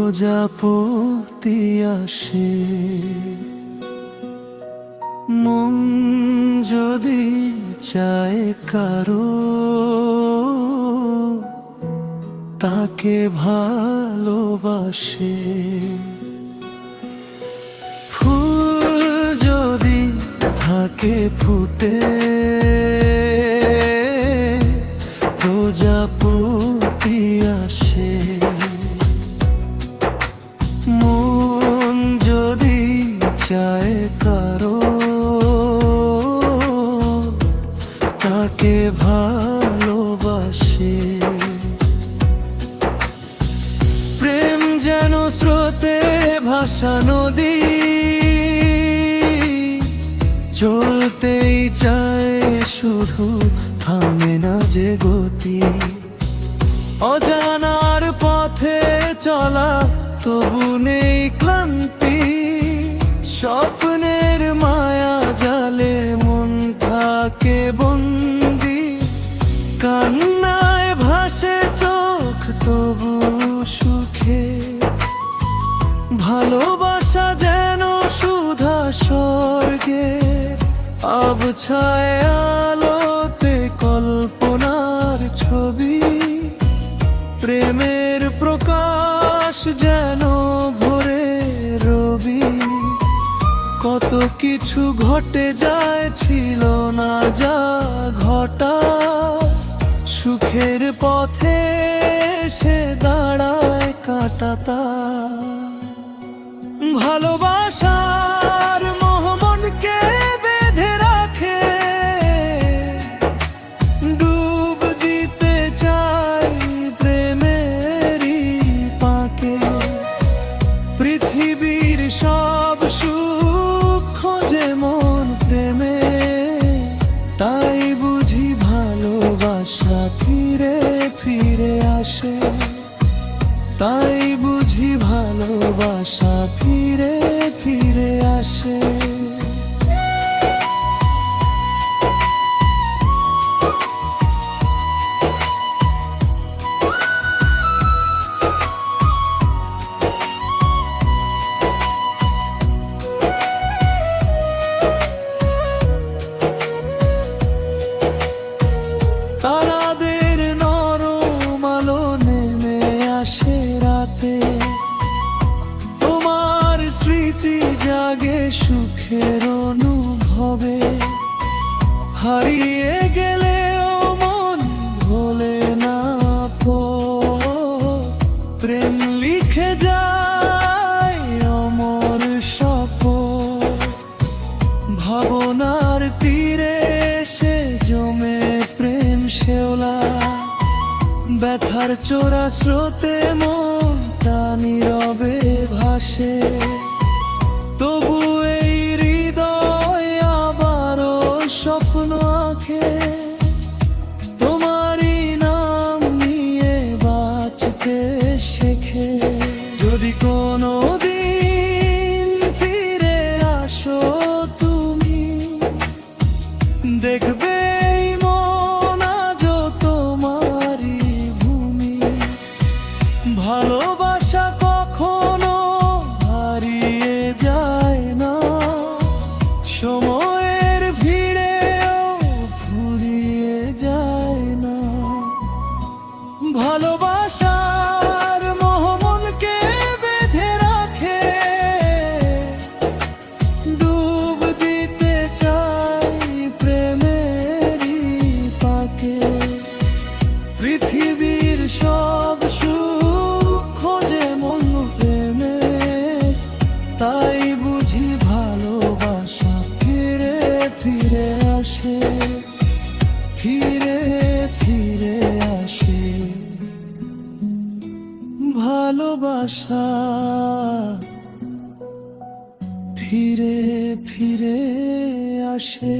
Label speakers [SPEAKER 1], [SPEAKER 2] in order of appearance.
[SPEAKER 1] প্রজাপতি আসে। মন যদি চায় কারো, তাকে ভালোবাসে। ফুল যদি থাকে ফুটে, প্রজাপতি আসে। মন যদি চায় কারো, তাকে ভালোবাসে। প্রেম যেন স্রোতে ভাসা নদী, চলতেই চায় শুধু, থামে না যে গতি। অজানার পথে চলা, তবু নেই ক্লান্তি। স্বপ্নের মায়া জালে মন থাকে বন্দি। কান্নায় ভাসে চোখ, তবু সুখে। ভালোবাসা যেন সুধা স্বর্গে, আবছায় আলোতে কল্পনার ছবি। প্রেমের প্রকাশ যেন ভোরে রবি। কত কিছু ঘটে যায়, ছিল না যা ঘটা। সুখের পথে সে দাঁড়ায় কাঁটাতা। ভালোবাসার মোহ মনকে বেঁধে রাখে, ডুব দিতে চাই প্রেমেরই পাকে। পৃথিবীর সব সুখ খোঁজে মন প্রেমে, তাই বুঝি ভালোবাসা ফিরে ফিরে আসে। তাই বুঝি ভালোবাসা ফিরে ফিরে আসে। তারাদের নরম আলো নেমে আসে রাতে। তোমার স্মৃতি জাগে সুখের অনুভবে। হারিয়ে গেলেও মন ভোলে না পথ। প্রেম লিখে যায় অমর শপথ। ভাবনার তীরে সে জমে প্রেম শেওলা। ব্যথার চোরা স্রোতে মনটা নীরবে ভাসে। তবু এই হৃদয় আবারও স্বপ্ন আঁকে। তোমারই নাম নিয়ে বাঁচতে শেখে। যদি কোনো দিন ফিরে আসো তুমি, দেখবে এই মন আজও তোমারই ভূমি। ভালোবাসা কখনো হারিয়ে যায় না, সময়ের ভিড়েও ফুরিয়ে যায় না। ভালোবাসার মোহ মনকে বেঁধে রাখে, ডুব দিতে চাই প্রেমেরই পাকে। পৃথিবীর সব সুখ খোঁজে মন প্রেমে, তাই বুঝি ভালোবাসা ফিরে ফিরে আসে। ফিরে ফিরে আসে ভালোবাসা, ফিরে ফিরে আসে।